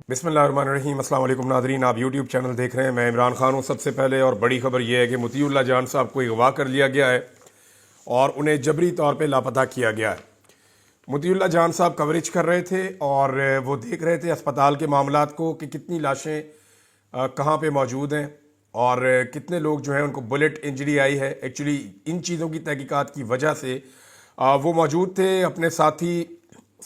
بسم اللہ الرحمن الرحیم۔ السلام علیکم ناظرین، آپ یوٹیوب چینل دیکھ رہے ہیں، میں عمران خان ہوں۔ سب سے پہلے اور بڑی خبر یہ ہے کہ مطیع اللہ جان صاحب کو اغوا کر لیا گیا ہے اور انہیں جبری طور پہ لاپتہ کیا گیا ہے۔ مطیع اللہ جان صاحب کوریج کر رہے تھے اور وہ دیکھ رہے تھے اسپتال کے معاملات کو کہ کتنی لاشیں کہاں پہ موجود ہیں اور کتنے لوگ جو ہیں ان کو بلٹ انجری آئی ہے۔ ایکچولی ان چیزوں کی تحقیقات کی وجہ سے وہ موجود تھے اپنے ساتھی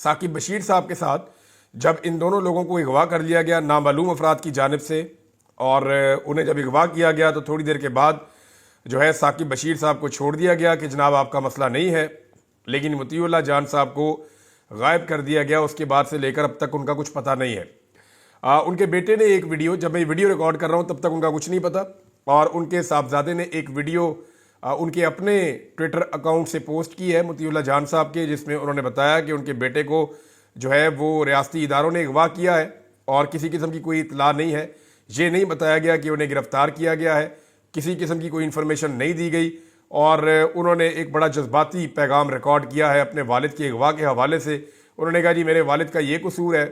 ثاقب بشیر صاحب کے ساتھ جب ان دونوں لوگوں کو اغوا کر لیا گیا نامعلوم افراد کی جانب سے، اور انہیں جب اغوا کیا گیا تو تھوڑی دیر کے بعد جو ہے ثاقب بشیر صاحب کو چھوڑ دیا گیا کہ جناب آپ کا مسئلہ نہیں ہے، لیکن مطیع اللہ جان صاحب کو غائب کر دیا گیا۔ اس کے بعد سے لے کر اب تک ان کا کچھ پتہ نہیں ہے۔ ان کے بیٹے نے ایک ویڈیو، جب میں ویڈیو ریکارڈ کر رہا ہوں تب تک ان کا کچھ نہیں پتہ، اور ان کے صاحبزادے نے ایک ویڈیو ان کے اپنے ٹویٹر اکاؤنٹ سے پوسٹ کی ہے مطیع اللہ جان صاحب کے، جس میں انہوں نے بتایا کہ ان کے بیٹے کو جو ہے وہ ریاستی اداروں نے اغوا کیا ہے اور کسی قسم کی کوئی اطلاع نہیں ہے۔ یہ نہیں بتایا گیا کہ انہیں گرفتار کیا گیا ہے، کسی قسم کی کوئی انفارمیشن نہیں دی گئی، اور انہوں نے ایک بڑا جذباتی پیغام ریکارڈ کیا ہے اپنے والد کے اغوا کے حوالے سے۔ انہوں نے کہا جی میرے والد کا یہ قصور ہے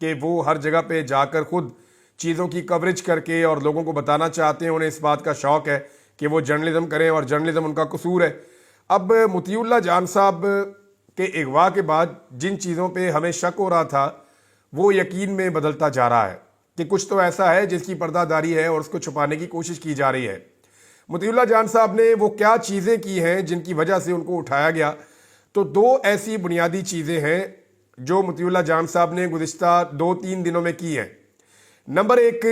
کہ وہ ہر جگہ پہ جا کر خود چیزوں کی کوریج کر کے اور لوگوں کو بتانا چاہتے ہیں، انہیں اس بات کا شوق ہے کہ وہ جرنلزم کریں اور جرنلزم ان کا قصور ہے۔ اب مطیع اللہ جان صاحب کے اغوا کے بعد جن چیزوں پہ ہمیں شک ہو رہا تھا وہ یقین میں بدلتا جا رہا ہے کہ کچھ تو ایسا ہے جس کی پردہ داری ہے اور اس کو چھپانے کی کوشش کی جا رہی ہے۔ مطیع اللہ جان صاحب نے وہ کیا چیزیں کی ہیں جن کی وجہ سے ان کو اٹھایا گیا؟ تو دو ایسی بنیادی چیزیں ہیں جو مطیع اللہ جان صاحب نے گزشتہ 2-3 دنوں میں کی ہیں۔ نمبر ایک،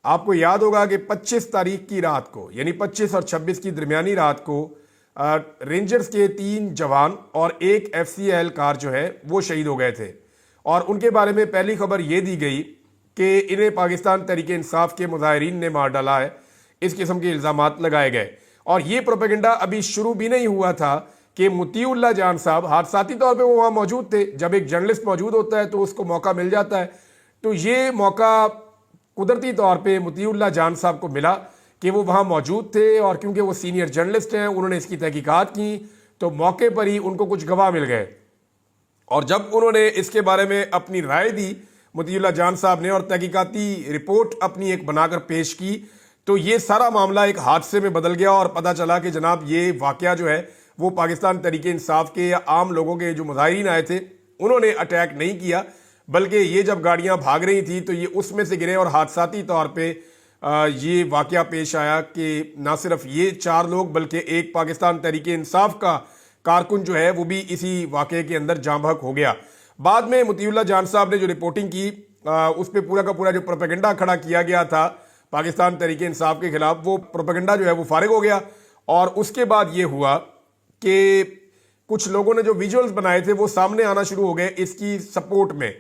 آپ کو یاد ہوگا کہ 25 تاریخ کی رات کو، یعنی 25 اور 26 کی درمیانی رات کو رینجرز کے 3 جوان اور ایک ایف سی اہلکار جو ہے وہ شہید ہو گئے تھے، اور ان کے بارے میں پہلی خبر یہ دی گئی کہ انہیں پاکستان تحریک انصاف کے مظاہرین نے مار ڈالا ہے۔ اس قسم کے الزامات لگائے گئے، اور یہ پروپیگنڈا ابھی شروع بھی نہیں ہوا تھا کہ مطیع اللہ جان صاحب حادثاتی طور پہ وہ وہاں موجود تھے۔ جب ایک جرنلسٹ موجود ہوتا ہے تو اس کو موقع مل جاتا ہے، تو یہ موقع قدرتی طور پہ مطیع اللہ جان صاحب کو ملا کہ وہ وہاں موجود تھے، اور کیونکہ وہ سینئر جرنلسٹ ہیں انہوں نے اس کی تحقیقات کی تو موقع پر ہی ان کو کچھ گواہ مل گئے، اور جب انہوں نے اس کے بارے میں اپنی رائے دی مطیع اللہ جان صاحب نے اور تحقیقاتی رپورٹ اپنی ایک بنا کر پیش کی، تو یہ سارا معاملہ ایک حادثے میں بدل گیا، اور پتہ چلا کہ جناب یہ واقعہ جو ہے وہ پاکستان تحریک انصاف کے یا عام لوگوں کے جو مظاہرین آئے تھے انہوں نے اٹیک نہیں کیا، بلکہ یہ جب گاڑیاں بھاگ رہی تھیں تو یہ اس میں سے گرے، اور حادثاتی طور پہ یہ واقعہ پیش آیا کہ نہ صرف یہ 4 لوگ بلکہ ایک پاکستان تحریک انصاف کا کارکن جو ہے وہ بھی اسی واقعے کے اندر جاں بحق ہو گیا۔ بعد میں مطیع اللہ جان صاحب نے جو رپورٹنگ کی اس پہ پورا کا پورا جو پروپیگنڈا کھڑا کیا گیا تھا پاکستان تحریک انصاف کے خلاف، وہ پروپیگنڈا جو ہے وہ فارغ ہو گیا، اور اس کے بعد یہ ہوا کہ کچھ لوگوں نے جو ویژولز بنائے تھے وہ سامنے آنا شروع ہو گئے اس کی سپورٹ میں،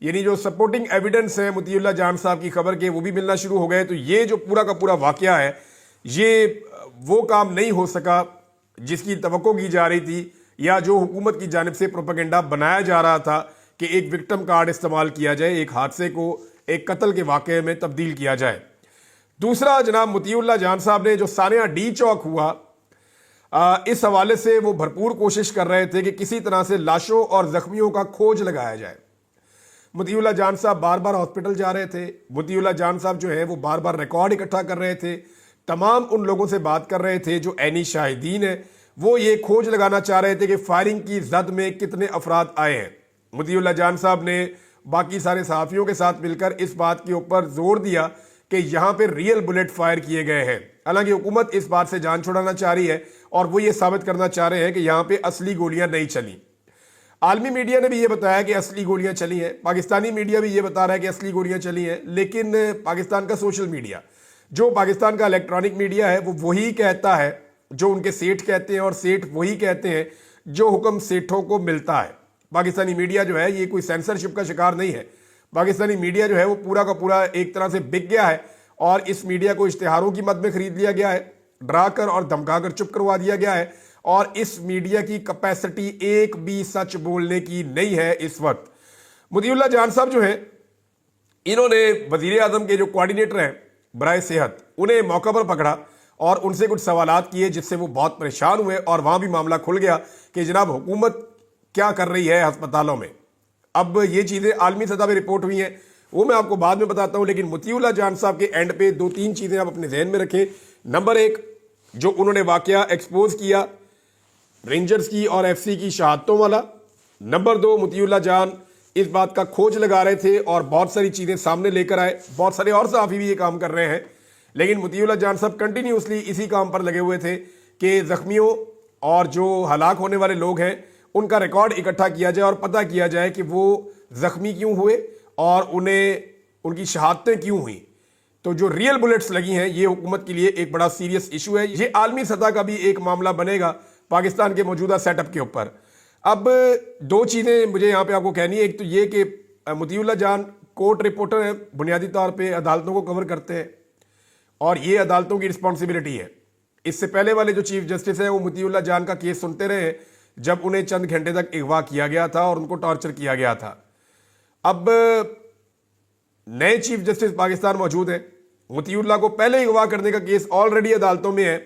یعنی جو سپورٹنگ ایویڈنس ہے مطیع اللہ جان صاحب کی خبر کے وہ بھی ملنا شروع ہو گئے۔ تو یہ جو پورا کا پورا واقعہ ہے یہ وہ کام نہیں ہو سکا جس کی توقع کی جا رہی تھی، یا جو حکومت کی جانب سے پروپیگنڈا بنایا جا رہا تھا کہ ایک وکٹم کارڈ استعمال کیا جائے، ایک حادثے کو ایک قتل کے واقعے میں تبدیل کیا جائے۔ دوسرا، جناب مطیع اللہ جان صاحب نے جو سانحہ ڈی چوک ہوا اس حوالے سے وہ بھرپور کوشش کر رہے تھے کہ کسی طرح سے لاشوں اور زخمیوں کا کھوج لگایا جائے۔ مطیع اللہ جان صاحب بار بار ہاسپٹل جا رہے تھے، مطیع اللہ جان صاحب جو ہے وہ بار بار ریکارڈ اکٹھا کر رہے تھے، تمام ان لوگوں سے بات کر رہے تھے جو عینی شاہدین ہیں، وہ یہ کھوج لگانا چاہ رہے تھے کہ فائرنگ کی زد میں کتنے افراد آئے ہیں۔ مطیع اللہ جان صاحب نے باقی سارے صحافیوں کے ساتھ مل کر اس بات کے اوپر زور دیا کہ یہاں پہ ریئل بلٹ فائر کیے گئے ہیں، حالانکہ حکومت اس بات سے جان چھڑانا چاہ رہی ہے اور وہ یہ ثابت کرنا چاہ رہے ہیں کہ یہاں پہ اصلی گولیاں نہیں چلیں۔ عالمی میڈیا نے بھی یہ بتایا کہ اصلی گولیاں چلی ہیں، پاکستانی میڈیا بھی یہ بتا رہا ہے کہ اصلی گولیاں چلی ہیں، لیکن پاکستان کا سوشل میڈیا، جو پاکستان کا الیکٹرانک میڈیا ہے، وہ وہی کہتا ہے جو ان کے سیٹھ کہتے ہیں، اور سیٹھ وہی کہتے ہیں جو حکم سیٹھوں کو ملتا ہے۔ پاکستانی میڈیا جو ہے یہ کوئی سینسرشپ کا شکار نہیں ہے، پاکستانی میڈیا جو ہے وہ پورا کا پورا ایک طرح سے بک گیا ہے، اور اس میڈیا کو اشتہاروں کی مد میں خرید لیا گیا ہے، ڈرا کر اور دھمکا کر چپ کروا دیا گیا ہے، اور اس میڈیا کی کیپیسٹی ایک بھی سچ بولنے کی نہیں ہے اس وقت۔ مطیع اللہ جان صاحب جو ہیں انہوں نے وزیر اعظم کے جو کوارڈینیٹر ہیں برائے صحت انہیں موقع پر پکڑا اور ان سے کچھ سوالات کیے، جس سے وہ بہت پریشان ہوئے، اور وہاں بھی معاملہ کھل گیا کہ جناب حکومت کیا کر رہی ہے ہسپتالوں میں۔ اب یہ چیزیں عالمی سطح پہ رپورٹ ہوئی ہیں، وہ میں آپ کو بعد میں بتاتا ہوں. لیکن مطیع اللہ جان صاحب کے اینڈ پہ 2-3 چیزیں آپ اپنے ذہن میں رکھیں. نمبر 1، جو انہوں نے واقعہ ایکسپوز کیا رینجرز کی اور ایف سی کی شہادتوں والا. نمبر 2، مطیع اللہ جان اس بات کا کھوج لگا رہے تھے اور بہت ساری چیزیں سامنے لے کر آئے. بہت سارے اور صحافی بھی یہ کام کر رہے ہیں، لیکن مطیع اللہ جان صاحب کنٹینیوسلی اسی کام پر لگے ہوئے تھے کہ زخمیوں اور جو ہلاک ہونے والے لوگ ہیں ان کا ریکارڈ اکٹھا کیا جائے اور پتہ کیا جائے کہ وہ زخمی کیوں ہوئے اور انہیں ان کی شہادتیں کیوں ہوئیں. تو جو ریئل بلٹس لگی ہیں یہ حکومت کے لیے ایک بڑا سیریس ایشو ہے. یہ عالمی سطح کا بھی ایک معاملہ بنے گا پاکستان کے موجودہ سیٹ اپ کے اوپر. اب 2 چیزیں مجھے یہاں پہ آپ کو کہنی ہے. ایک تو یہ کہ مطیع اللہ جان کورٹ رپورٹر ہیں، بنیادی طور پہ عدالتوں کو کور کرتے ہیں اور یہ عدالتوں کی رسپانسبلٹی ہے. اس سے پہلے والے جو چیف جسٹس ہیں وہ مطیع اللہ جان کا کیس سنتے رہے ہیں جب انہیں چند گھنٹے تک اغوا کیا گیا تھا اور ان کو ٹارچر کیا گیا تھا. اب نئے چیف جسٹس پاکستان موجود ہیں. مطیع اللہ کو پہلے اغوا کرنے کا کیس آلریڈی عدالتوں میں ہے،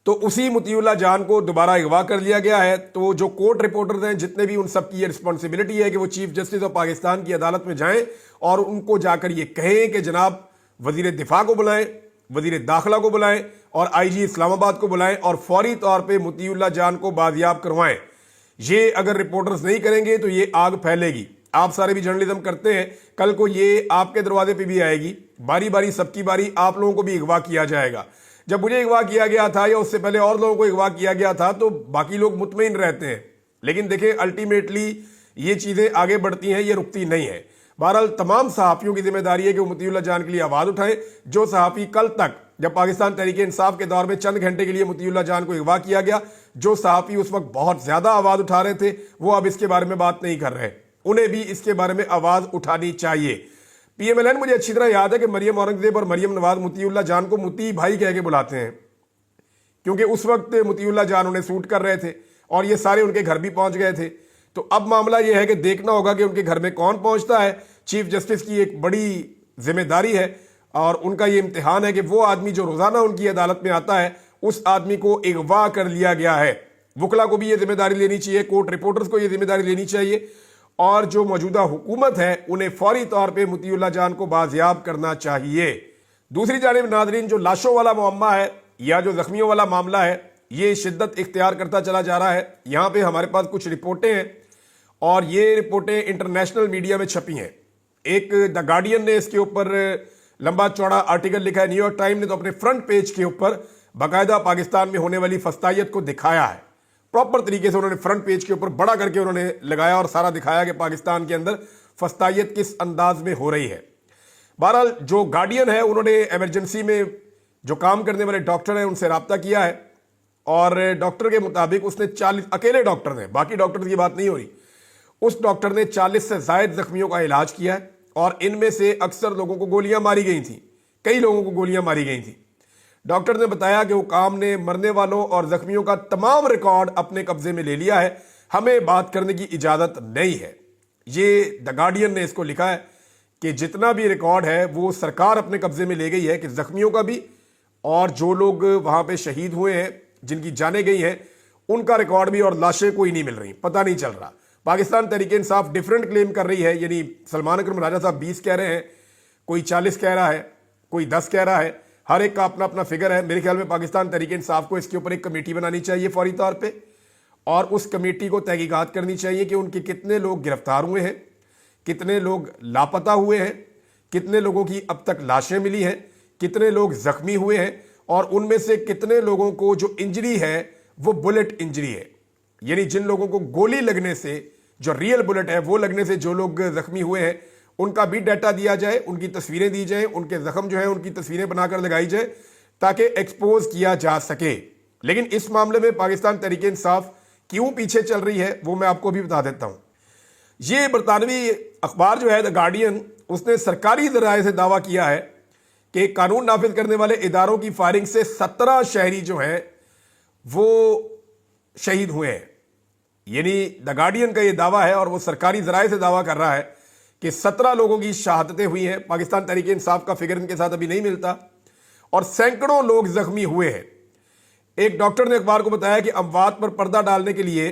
تو اسی مطیع اللہ جان کو دوبارہ اغوا کر لیا گیا ہے. تو جو کورٹ رپورٹرز ہیں جتنے بھی، ان سب کی یہ رسپانسبلٹی ہے کہ وہ چیف جسٹس آف پاکستان کی عدالت میں جائیں اور ان کو جا کر یہ کہیں کہ جناب وزیر دفاع کو بلائیں، وزیر داخلہ کو بلائیں اور آئی جی اسلام آباد کو بلائیں اور فوری طور پہ مطیع اللہ جان کو بازیاب کروائیں. یہ اگر رپورٹرز نہیں کریں گے تو یہ آگ پھیلے گی. آپ سارے بھی جرنلزم کرتے ہیں، کل کو یہ آپ کے دروازے پہ بھی آئے گی. باری باری سب کی باری آپ لوگوں کو بھی اغوا کیا جائے گا. جب مجھے اغوا کیا گیا تھا یا اس سے پہلے اور لوگوں کو اغوا کیا گیا تھا تو باقی لوگ مطمئن رہتے ہیں، لیکن دیکھیں الٹیمیٹلی یہ چیزیں آگے بڑھتی ہیں، یہ رکتی نہیں ہے. بہرحال تمام صحافیوں کی ذمہ داری ہے کہ وہ مطیع اللہ جان کے لیے آواز اٹھائیں. جو صحافی کل تک جب پاکستان تحریک انصاف کے دور میں چند گھنٹے کے لیے مطیع اللہ جان کو اغوا کیا گیا، جو صحافی اس وقت بہت زیادہ آواز اٹھا رہے تھے وہ اب اس کے بارے میں بات نہیں کر رہے. انہیں بھی اس کے بارے میں آواز اٹھانی چاہیے. پی ایم ایل این مجھے اچھی طرح یاد ہے کہ مریم اورنگزیب اور مریم نواز مطیع اللہ جان کو مطیع بھائی کہہ کے بلاتے ہیں، کیونکہ اس وقت مطیع اللہ جان انہیں سوٹ کر رہے تھے اور یہ سارے ان کے گھر بھی پہنچ گئے تھے. تو اب معاملہ یہ ہے کہ دیکھنا ہوگا کہ ان کے گھر میں کون پہنچتا ہے. چیف جسٹس کی ایک بڑی ذمہ داری ہے اور ان کا یہ امتحان ہے کہ وہ آدمی جو روزانہ ان کی عدالت میں آتا ہے اس آدمی کو اغوا کر لیا گیا ہے. وکلا کو بھی یہ ذمہ داری لینی چاہیے، کورٹ رپورٹرز کو یہ ذمہ داری لینی چاہیے اور جو موجودہ حکومت ہے انہیں فوری طور پہ مطیع اللہ جان کو بازیاب کرنا چاہیے. دوسری جانب ناظرین، جو لاشوں والا معمہ ہے یا جو زخمیوں والا معاملہ ہے یہ شدت اختیار کرتا چلا جا رہا ہے. یہاں پہ ہمارے پاس کچھ رپورٹیں ہیں اور یہ رپورٹیں انٹرنیشنل میڈیا میں چھپی ہیں. ایک دا گارڈین نے اس کے اوپر لمبا چوڑا آرٹیکل لکھا ہے. نیو یارک ٹائم نے تو اپنے فرنٹ پیج کے اوپر باقاعدہ پاکستان میں ہونے والی فسطائیت کو دکھایا ہے. پراپر طریقے سے انہوں نے فرنٹ پیج کے اوپر بڑا کر کے انہوں نے لگایا اور سارا دکھایا کہ پاکستان کے اندر فسطائیت کس انداز میں ہو رہی ہے. بہرحال جو گارڈین ہے انہوں نے ایمرجنسی میں جو کام کرنے والے ڈاکٹر ہیں ان سے رابطہ کیا ہے اور ڈاکٹر کے مطابق اس نے 40 اکیلے ڈاکٹر ہیں، باقی ڈاکٹر کی بات نہیں ہو رہی، اس ڈاکٹر نے 40 سے زائد زخمیوں کا علاج کیا ہے اور ان میں سے اکثر لوگوں کو گولیاں ماری گئی تھیں، کئی لوگوں کو گولیاں ماری گئی تھیں. ڈاکٹر نے بتایا کہ حکام نے مرنے والوں اور زخمیوں کا تمام ریکارڈ اپنے قبضے میں لے لیا ہے، ہمیں بات کرنے کی اجازت نہیں ہے. یہ دا گارڈین نے اس کو لکھا ہے کہ جتنا بھی ریکارڈ ہے وہ سرکار اپنے قبضے میں لے گئی ہے، کہ زخمیوں کا بھی اور جو لوگ وہاں پہ شہید ہوئے ہیں جن کی جانیں گئی ہیں ان کا ریکارڈ بھی، اور لاشیں کوئی نہیں مل رہی، پتہ نہیں چل رہا. پاکستان تحریک انصاف ڈیفرنٹ کلیم کر رہی ہے، یعنی سلمان اکرم راجہ صاحب 20 کہہ رہے ہیں، کوئی 40 کہہ رہا ہے، کوئی 10 کہہ رہا ہے، ہر ایک کا اپنا اپنا فگر ہے. میرے خیال میں پاکستان تحریک انصاف کو اس کے اوپر ایک کمیٹی بنانی چاہیے فوری طور پہ اور اس کمیٹی کو تحقیقات کرنی چاہیے کہ ان کے کتنے لوگ گرفتار ہوئے ہیں، کتنے لوگ لاپتہ ہوئے ہیں، کتنے لوگوں کی اب تک لاشیں ملی ہیں، کتنے لوگ زخمی ہوئے ہیں اور ان میں سے کتنے لوگوں کو جو انجری ہے وہ بلٹ انجری ہے، یعنی جن لوگوں کو گولی لگنے سے، جو ریئل بلٹ ہے وہ لگنے سے جو لوگ زخمی ہوئے ہیں ان کا بھی ڈیٹا دیا جائے، ان کی تصویریں دی جائیں، ان کے زخم جو ہیں ان کی تصویریں بنا کر لگائی جائے تاکہ ایکسپوز کیا جا سکے. لیکن اس معاملے میں پاکستان تحریک انصاف کیوں پیچھے چل رہی ہے وہ میں آپ کو بھی بتا دیتا ہوں. یہ برطانوی اخبار جو ہے دا گارڈین، اس نے سرکاری ذرائع سے دعویٰ کیا ہے کہ قانون نافذ کرنے والے اداروں کی فائرنگ سے 17 شہری جو ہیں وہ شہید ہوئے ہیں. یعنی دا گارڈین کا یہ دعویٰ ہے اور وہ سرکاری ذرائع سے دعویٰ کر رہا ہے کہ 17 لوگوں کی شہادتیں ہوئی ہیں. پاکستان تحریک انصاف کا فگر ان کے ساتھ ابھی نہیں ملتا اور سینکڑوں لوگ زخمی ہوئے ہیں. ایک ڈاکٹر نے اخبار کو بتایا کہ اموات پر پردہ ڈالنے کے لیے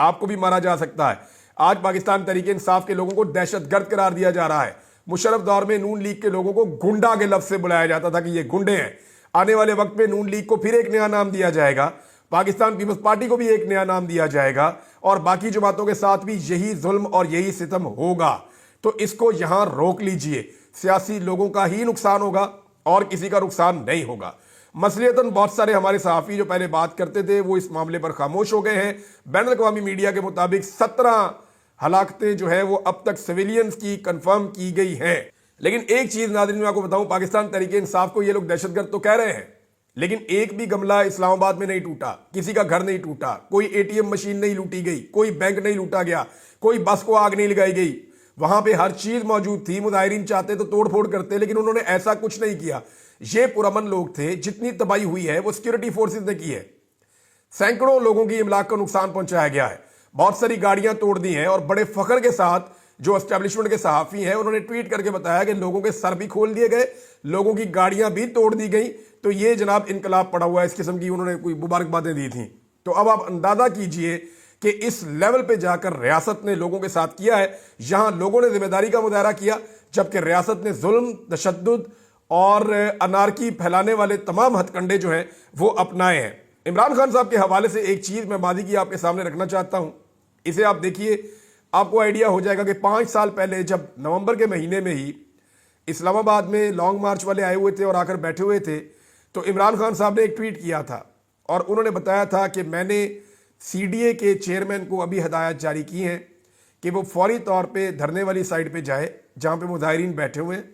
آپ کو بھی مارا جا سکتا ہے۔ آج پاکستان تحریک انصاف کے لوگوں کو دہشت گرد قرار دیا جا رہا ہے۔ مشرف دور میں نون لیگ کے لوگوں کو گنڈا کے لفظ سے بلایا جاتا تھا کہ یہ گنڈے ہیں۔ آنے والے وقت میں نون لیگ کو پھر ایک نیا نام دیا جائے گا، پاکستان پیپلز پارٹی کو بھی ایک نیا نام دیا جائے گا، اور باقی جماعتوں کے ساتھ بھی یہی ظلم اور یہی ستم ہوگا۔ تو اس کو یہاں روک لیجئے، سیاسی لوگوں کا ہی نقصان ہوگا اور کسی کا نقصان نہیں ہوگا۔ مثلیتاً بہت سارے ہمارے صحافی جو پہلے بات کرتے تھے وہ اس معاملے پر خاموش ہو گئے ہیں۔ بین الاقوامی میڈیا کے مطابق 17 ہلاکتیں جو ہے وہ اب تک سویلینز کی کنفرم کی گئی ہیں۔ لیکن ایک چیز ناظرین میں آپ کو بتاؤں، پاکستان تحریک انصاف کو یہ لوگ دہشت گرد تو کہہ رہے ہیں، لیکن ایک بھی گملہ اسلام آباد میں نہیں ٹوٹا، کسی کا گھر نہیں ٹوٹا، کوئی اے ٹی ایم مشین نہیں لوٹی گئی، کوئی بینک نہیں لوٹا گیا، کوئی بس کو آگ نہیں لگائی گئی۔ وہاں پہ ہر چیز موجود تھی، مظاہرین چاہتے تو توڑ پھوڑ کرتے، لیکن انہوں نے ایسا کچھ نہیں کیا۔ یہ پرامن لوگ تھے، جتنی تباہی ہوئی ہے وہ سیکیورٹی فورسز نے کی ہے۔ سینکڑوں لوگوں کی املاک کو نقصان پہنچایا گیا ہے، بہت ساری گاڑیاں توڑ دی ہیں، اور بڑے فخر کے ساتھ جو اسٹیبلشمنٹ کے صحافی ہیں انہوں نے ٹویٹ کر کے بتایا کہ لوگوں کے سر بھی کھول دیے گئے، لوگوں کی گاڑیاں بھی توڑ دی گئیں۔ تو یہ جناب انقلاب پڑا ہوا ہے، اس قسم کی انہوں نے کوئی مبارکبادیں دی تھیں۔ تو اب آپ اندازہ کیجئے کہ اس لیول پہ جا کر ریاست نے لوگوں کے ساتھ کیا ہے۔ یہاں لوگوں نے ذمہ داری کا مظاہرہ کیا، جبکہ ریاست نے ظلم، تشدد اور انارکی پھیلانے والے تمام ہتھ کنڈے جو ہیں وہ اپنائے ہیں۔ عمران خان صاحب کے حوالے سے ایک چیز میں ماضی کی آپ کے سامنے رکھنا چاہتا ہوں، اسے آپ دیکھیے، آپ کو آئیڈیا ہو جائے گا کہ 5 سال پہلے جب نومبر کے مہینے میں ہی اسلام آباد میں لانگ مارچ والے آئے ہوئے تھے اور آ کر بیٹھے ہوئے تھے، تو عمران خان صاحب نے ایک ٹویٹ کیا تھا اور انہوں نے بتایا تھا کہ میں نے سی ڈی اے کے چیئرمین کو ابھی ہدایت جاری کی ہیں کہ وہ فوری طور پہ دھرنے والی سائٹ پہ جائے جہاں پہ مظاہرین بیٹھے ہوئے ہیں،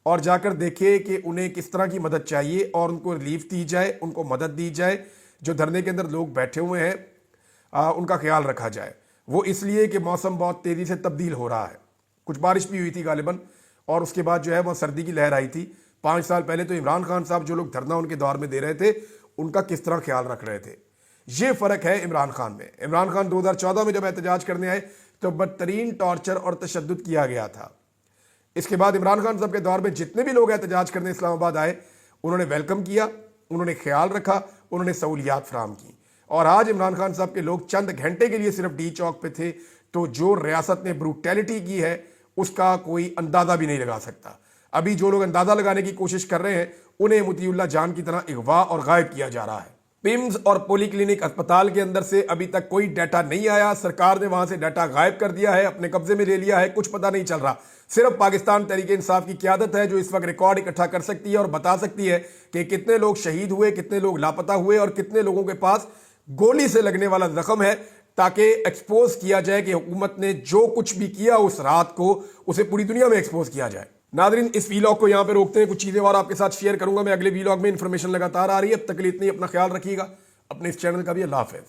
اور جا کر دیکھے کہ انہیں کس طرح کی مدد چاہیے اور ان کو ریلیف دی جائے، ان کو مدد دی جائے، جو دھرنے کے اندر لوگ بیٹھے ہوئے ہیں ان کا خیال رکھا جائے۔ وہ اس لیے کہ موسم بہت تیزی سے تبدیل ہو رہا ہے، کچھ بارش بھی ہوئی تھی غالباً، اور اس کے بعد جو ہے وہ سردی کی لہر آئی تھی۔ 5 سال پہلے تو عمران خان صاحب جو لوگ دھرنا ان کے دور میں دے رہے تھے ان کا کس طرح خیال رکھ رہے تھے۔ یہ فرق ہے عمران خان میں۔ عمران خان 2014 میں جب احتجاج کرنے آئے تو بدترین ٹارچر اور تشدد کیا گیا تھا۔ اس کے بعد عمران خان صاحب کے دور میں جتنے بھی لوگ احتجاج کرنے اسلام آباد آئے انہوں نے ویلکم کیا، انہوں نے خیال رکھا، انہوں نے سہولیات فراہم کی۔ اور آج عمران خان صاحب کے لوگ چند گھنٹے کے لیے صرف ڈی چوک پہ تھے، تو جو ریاست نے بروٹیلٹی کی ہے اس کا کوئی اندازہ بھی نہیں لگا سکتا۔ ابھی جو لوگ اندازہ لگانے کی کوشش کر رہے ہیں انہیں مطیع اللہ جان کی طرح اغوا اور غائب کیا جا رہا ہے۔ پیمز اور پولی کلینک اسپتال کے اندر سے ابھی تک کوئی ڈیٹا نہیں آیا، سرکار نے وہاں سے ڈیٹا غائب کر دیا ہے، اپنے قبضے میں لے لیا ہے، کچھ پتہ نہیں چل رہا۔ صرف پاکستان تحریک انصاف کی قیادت ہے جو اس وقت ریکارڈ اکٹھا کر سکتی ہے اور بتا سکتی ہے کہ کتنے لوگ شہید ہوئے، کتنے لوگ لاپتہ ہوئے اور کتنے لوگوں کے پاس گولی سے لگنے والا زخم ہے، تاکہ ایکسپوز کیا جائے کہ حکومت نے جو کچھ بھی کیا اس رات کو اسے پوری دنیا میں ایکسپوز کیا جائے۔ ناظرین، اس ویلاگ کو یہاں پہ روکتے ہیں، کچھ چیزیں اور آپ کے ساتھ شیئر کروں گا میں اگلے ویلاگ میں۔ انفارمیشن لگاتار آ رہی ہے، اب تک کے لیے اتنی، اپنا خیال رکھیے گا، اپنے اس چینل کا بھی۔ اللہ حافظ۔